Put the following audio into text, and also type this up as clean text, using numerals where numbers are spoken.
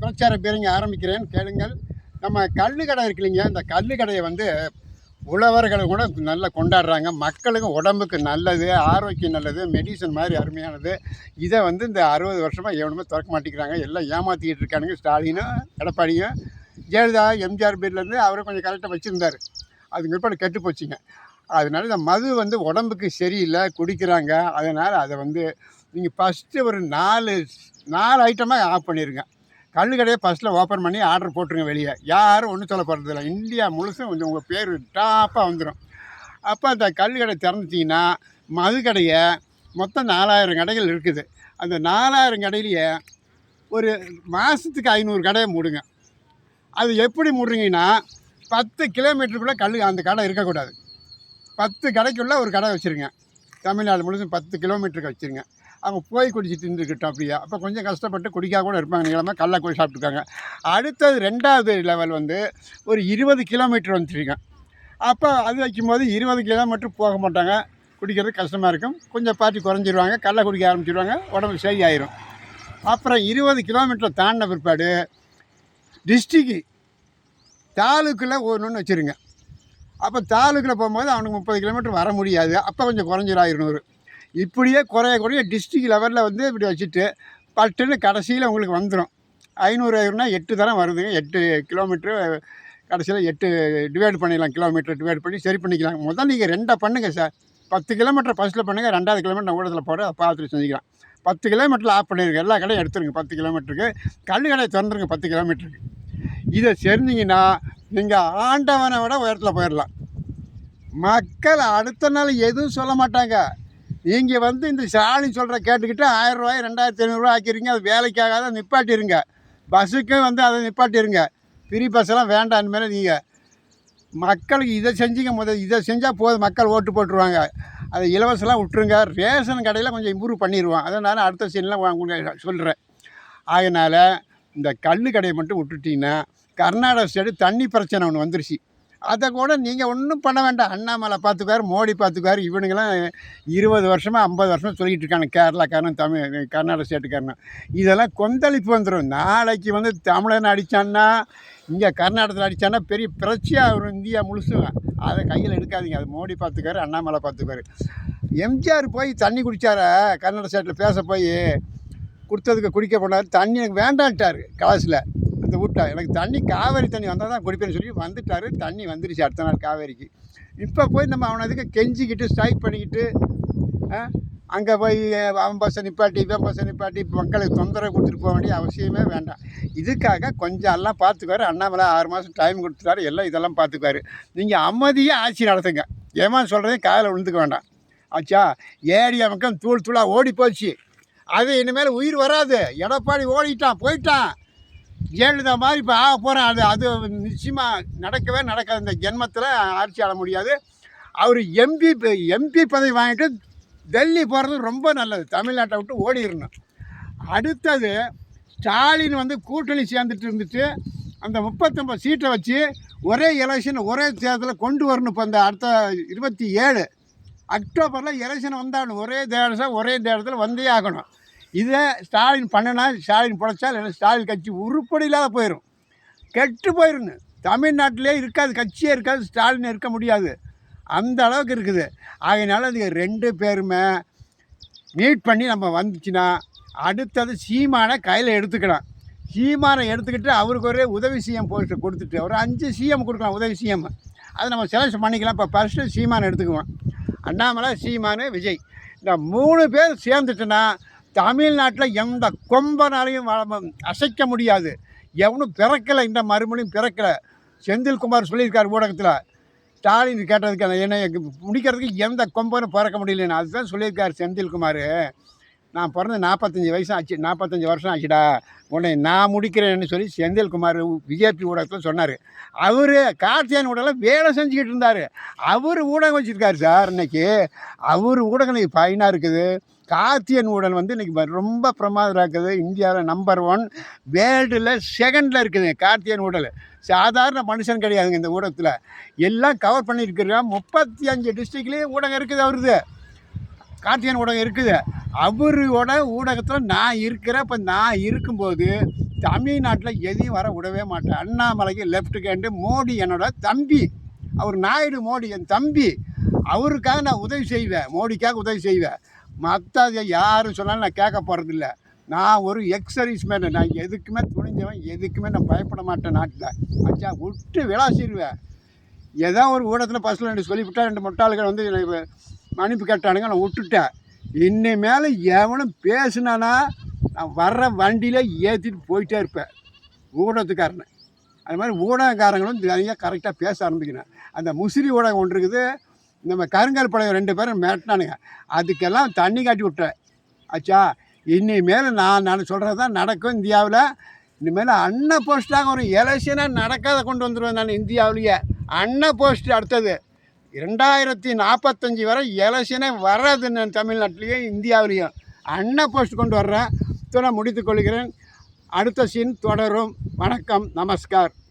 பிரச்சார பேருங்க ஆரம்பிக்கிறேன் கேளுங்கள். நம்ம கல்லு கடை இருக்கு இல்லைங்க, இந்த கல்லு கடையை வந்து உழவர்களும் கூட நல்லா கொண்டாடுறாங்க. மக்களுக்கும் உடம்புக்கு நல்லது, ஆரோக்கியம் நல்லது, மெடிசன் மாதிரி அருமையானது. இதை வந்து இந்த 60 வருஷமாக எவனுமே திறக்க மாட்டேங்கிறாங்க. எல்லாம் ஏமாற்றிக்கிட்டு இருக்கானுங்க. ஸ்டாலினும் எடப்பாடியும். ஜெயலலிதா எம்ஜிஆர் பீரியட்லேருந்து அவரை கொஞ்சம் கரெக்டாக வச்சுருந்தார். அதுக்கு பிற்பாடு கெட்டு போச்சுங்க. அதனால இந்த மது வந்து உடம்புக்கு சரியில்லை, குடிக்கிறாங்க. அதனால் அதை வந்து நீங்கள் ஃபஸ்ட்டு ஒரு 4 ஐட்டமாக ஆஃப் பண்ணிடுங்க. கல்லு கடையை ஃபஸ்ட்டில் ஓப்பன் பண்ணி ஆர்டர் போட்டுருங்க வெளியே. யாரும் ஒன்றும் சொல்ல போகிறதில்ல. இந்தியா முழுசும் கொஞ்சம் உங்கள் பேர் டாப்பாக வந்துடும். அப்போ அந்த கல்லு கடை திறந்துட்டிங்கன்னா மது கடையை மொத்தம் 4000 கடைகள் இருக்குது. அந்த 4000 கடையிலேயே ஒரு மாதத்துக்கு 500 கடையை மூடுங்க. அது எப்படி மூடுறீங்கன்னா 10 கிலோமீட்டருக்குள்ளே அந்த கடை இருக்கக்கூடாது. 10 கடைக்குள்ளே ஒரு கடை வச்சுருங்க. தமிழ்நாடு முழுசும் 10 கிலோமீட்டருக்கு வச்சுருங்க. அவங்க போய் குடிச்சிட்டு இருந்துக்கிட்டோம் அப்படியே. அப்போ கொஞ்சம் கஷ்டப்பட்டு குடிக்காக கூட இருப்பாங்க. நீளமாக கல்லை போய் சாப்பிட்டுருக்காங்க. அடுத்தது 2வது லெவல் வந்து ஒரு 20 கிலோமீட்டர் வந்துச்சுருங்க. அப்போ அது வைக்கும்போது 20 கிலோமீட்டர் போக மாட்டாங்க. குடிக்கிறது கஷ்டமாக இருக்கும். கொஞ்சம் பார்ட்டி குறைஞ்சிருவாங்க, கல்லை குடிக்க ஆரம்பிச்சிடுவாங்க, உடம்பு சரியாயிரும். அப்புறம் 20 கிலோமீட்டர் தாண்டின பிற்பாடு டிஸ்ட்ரிக்கு தாலுக்கில் ஒன்று வச்சுருங்க. அப்போ தாலுக்கில் போகும்போது அவனுக்கு 30 கிலோமீட்டர் வர முடியாது. அப்போ கொஞ்சம் குறைஞ்சிரும் 200. இப்படியே குறைய டிஸ்ட்ரிக்ட் லெவலில் வந்து இப்படி வச்சுட்டு பட்டுன்னு கடைசியில் உங்களுக்கு வந்துடும். 500 8 தரம் வருதுங்க. 8 கிலோமீட்ரு கடைசியில் 8 டிவைட் பண்ணிடலாம். கிலோமீட்டர் டிவைட் பண்ணி சரி பண்ணிக்கலாம். முதல் நீங்கள் 2 பண்ணுங்கள் சார். 10 கிலோமீட்டர் ஃபஸ்ட்டில் பண்ணுங்கள், 2வது கிலோமீட்டர் ஊடகத்தில் போட பார்த்துட்டு செஞ்சுக்கலாம். 10 கிலோமீட்டரில் ஆஃப் பண்ணிடுங்க. எல்லா கடையும் எடுத்துருங்க. 10 கிலோமீட்டருக்கு கல்லு கடையை திறந்துருங்க. 10 கிலோமீட்டருக்கு இதை செஞ்சிங்கன்னா நீங்கள் ஆண்டவனை விட உயரத்தில் போயிடலாம். மக்கள் அடுத்த நாள் எதுவும் சொல்ல மாட்டாங்க. நீங்கள் வந்து இந்த ஸ்டாலின் சொல்கிற கேட்டுக்கிட்டு 1000 ரூபாய் 2500 ஆக்கிடுங்க. அது வேலைக்காகாத நிப்பாட்டிடுங்க. பஸ்ஸுக்கும் வந்து அதை நிப்பாட்டிடுங்க. ஃப்ரீ பஸ்ஸெல்லாம் வேண்டாம். இனிமேல் நீங்கள் மக்களுக்கு இதை செஞ்சுங்க. இதை செஞ்சால் போதும், மக்கள் ஓட்டு போட்டுருவாங்க. அதை இலவசம்லாம் விட்டுருங்க. ரேஷன் கடையில் கொஞ்சம் இம்ப்ரூவ் பண்ணிடுவோம். அதை நான் அடுத்த சீன்லாம் உங்களுக்கு சொல்கிறேன். அதனால் இந்த கல்லு கடையை மட்டும் விட்டுட்டிங்கன்னா கர்நாடகா ஸ்டேட்டு தண்ணி பிரச்சனை ஒன்று வந்துருச்சு. அதை கூட நீங்கள் ஒன்றும் பண்ண வேண்டாம். அண்ணாமலை பார்த்துக்காரு, மோடி பார்த்துக்காரு. இவனுங்களாம் 20 வருஷமாக 50 வருஷமாக சொல்லிக்கிட்டு இருக்காங்க. கேரளாக்காரன், கர்நாடகா ஸ்டேட்டுக்காரன். இதெல்லாம் கொந்தளிப்பு வந்துடும். நாளைக்கு வந்து தமிழன் அடித்தான்னா, இங்கே கர்நாடகத்தில் அடித்தான்னா பெரிய பிரச்சனையாக வரும் இந்தியா முழுசும். அதை கையில் எடுக்காதீங்க. அது மோடி பார்த்துக்காரு, அண்ணாமலை பார்த்துக்காரு. எம்ஜிஆர் போய் தண்ணி குடித்தார கர்நாடகா ஸ்டேட்டில் பேச போய் கொடுத்ததுக்கு குடிக்க போனார். தண்ணி எனக்கு வேண்டான்ட்டார். காசில் அந்த விட்டா எனக்கு தண்ணி காவேரி தண்ணி வந்தால் தான் குடிப்பேன்னு சொல்லி வந்துட்டார். தண்ணி வந்துருச்சு அடுத்த நாள் காவேரிக்கு. இப்போ போய் நம்ம அவனதுக்கு கெஞ்சிக்கிட்டு ஸ்ட்ரைக் பண்ணிக்கிட்டு அங்கே போய் அவன் பஸ்ஸை நிப்பாட்டி இவன் பஸ்ஸை நிப்பாட்டி மக்களுக்கு தொந்தரவு கொடுத்துட்டு போக வேண்டிய அவசியமே வேண்டாம். இதுக்காக கொஞ்சம் எல்லாம் பார்த்துக்குவார். அண்ணாமலை 6 மாதம் டைம் கொடுத்துட்டாரு. எல்லாம் இதெல்லாம் பார்த்துக்குவார். நீங்கள் அமைதியாக ஆட்சி நடத்துங்க. ஏமா சொல்கிறதையும் காதில் விழுந்துக்க வேண்டாம். ஆச்சா, ஏடியா மக்கள் தூள் தூளாக ஓடி போச்சு. அது இனிமேல் உயிர் வராது. எடப்பாடி ஓடிட்டான், போயிட்டான். ஜெயலலிதா மாதிரி இப்போ ஆக போகிறேன். அது நிச்சயமாக நடக்கவே நடக்காது. இந்த ஜென்மத்தில் ஆட்சி ஆள முடியாது. அவர் எம்பி பதவி வாங்கிட்டு டெல்லி போகிறது ரொம்ப நல்லது. தமிழ்நாட்டை விட்டு ஓடிடணும். அடுத்தது ஸ்டாலின் வந்து கூட்டணி சேர்ந்துட்டு இருந்துட்டு அந்த 39 சீட்டை வச்சு ஒரே எலெக்ஷன் ஒரே தேர்தலில் கொண்டு வரணும். இப்போ அந்த அடுத்த 27 அக்டோபரில் எலெக்ஷன் வந்தாலும் ஒரே தேர்தல் வந்தே ஆகணும். இதை ஸ்டாலின் பண்ணினா ஸ்டாலின் பிழைச்சா, இல்லைன்னா ஸ்டாலின் கட்சி உருப்படி இல்லாத போயிடும், கெட்டு போயிடுங்க. தமிழ்நாட்டிலே இருக்காது, கட்சியே இருக்காது, ஸ்டாலின் இருக்க முடியாது. அந்த அளவுக்கு இருக்குது. அதனால் இந்த 2 பேருமே மீட் பண்ணி நம்ம வந்துச்சுன்னா அடுத்தது சீமானை கையில் எடுத்துக்கலாம். சீமானை எடுத்துக்கிட்டு அவருக்கு ஒரு உதவி சிஎம் போஸ்ட்டு கொடுத்துட்டு ஒரு 5 சிஎம் கொடுக்கலாம். உதவி சிஎம் அதை நம்ம செலக்ஷன் பண்ணிக்கலாம். இப்போ ஃபஸ்ட்டு சீமானை எடுத்துக்குவோம். அண்ணாமலை, சீமானு, விஜய், இந்த 3 பேர் சேர்ந்துட்டுன்னா தமிழ்நாட்டில் எந்த கொம்பனாலையும் அசைக்க முடியாது. எவனும் பிறக்கலை, இந்த மறுமொழியும் பிறக்கலை. செந்தில்குமார் சொல்லியிருக்கார் ஊடகத்தில். ஸ்டாலின் கேட்டதுக்கு என்னை முடிக்கிறதுக்கு எந்த கொம்பனும் பிறக்க முடியலன்னு அதுதான் சொல்லியிருக்கார் செந்தில்குமார். நான் பிறந்து 45 வயசு ஆச்சு, 45 வருஷம் ஆச்சுடா, உன்னை நான் முடிக்கிறேன்னு சொல்லி செந்தில்குமார் பிஜேபி ஊடகத்தில் சொன்னார். அவர் கார்த்தியான் ஊடகம் வேலை செஞ்சுக்கிட்டு இருந்தார். அவர் ஊடகம் வச்சுருக்காரு சார். இன்றைக்கி அவர் ஊடகம் இன்றைக்கி ஃபைனாக இருக்குது. கார்த்தியன் ஊடகம் வந்து இன்றைக்கி ரொம்ப பிரமாதம் இருக்குது. இந்தியாவில் நம்பர் 1, வேர்ல்டில் 2ண்டில் இருக்குது கார்த்தியன் ஊடகம். சாதாரண மனுஷன் கிடையாதுங்க. இந்த ஊடகத்தில் எல்லாம் கவர் பண்ணியிருக்கிறாங்க. 35 டிஸ்ட்ரிக்ட்லேயும் ஊடகம் இருக்குது. அவருது கார்த்தியன் ஊடகம் இருக்குது. அவரோட ஊடகத்தில் நான் இருக்கிறேன். இப்போ நான் இருக்கும்போது தமிழ்நாட்டில் எதையும் வர விடவே மாட்டேன். அண்ணாமலைக்கு லெஃப்ட் ஹேண்டு, மோடி என்னோட தம்பி, அவர் நாயுடு மோடி என் தம்பி, அவருக்காக நான் உதவி செய்வேன், மோடிக்காக உதவி செய்வேன். மற்ற யாரும் சொன்னாலும் நான் கேட்க போகிறதில்ல. நான் ஒரு எக்ஸர்வீஸ் மேன், நான் எதுக்குமே துணிஞ்சவன், எதுக்குமே நான் பயப்பட மாட்டேன் நாட்டில். ஆச்சா விட்டு விளாசிடுவேன். ஏதோ ஒரு ஊடகத்தில் பஸ்ஸில் ரெண்டு சொல்லிவிட்டா 2 முட்டாள்கள் வந்து மன்னிப்பு கேட்டானுங்க, நான் விட்டுட்டேன். இனிமேல் எவனும் பேசுனானா நான் வர்ற வண்டியில் ஏற்றிட்டு போயிட்டே இருப்பேன், ஊடகத்துக்காரனை. அது மாதிரி ஊடகக்காரங்களும் தனியாக கரெக்டாக பேச ஆரம்பிக்கணும். அந்த முசிறி ஊடகம் ஒன்று இருக்குது, நம்ம கருங்கல் பழைய 2 பேரும் மேட்டினானுங்க, அதுக்கெல்லாம் தண்ணி காட்டி விட்டேன். ஆச்சா இனிமேல் நான் சொல்கிறது தான் நடக்கும் இந்தியாவில். இனிமேல் அன்ன போஸ்ட்டாக ஒரு எலெக்ஷனாக நடக்காத கொண்டு வந்துடுவேன் நான் இந்தியாவிலேயே. அன்ன போஸ்ட் அடுத்தது 2045 வரை எலெக்ஷனே வராதுன்னு தமிழ்நாட்டிலையும் இந்தியாவிலையும் அன்ன போஸ்ட் கொண்டு வர்றேன். நான் முடித்துக் கொள்கிறேன். அடுத்த சீன் தொடரும். வணக்கம், நமஸ்கார்.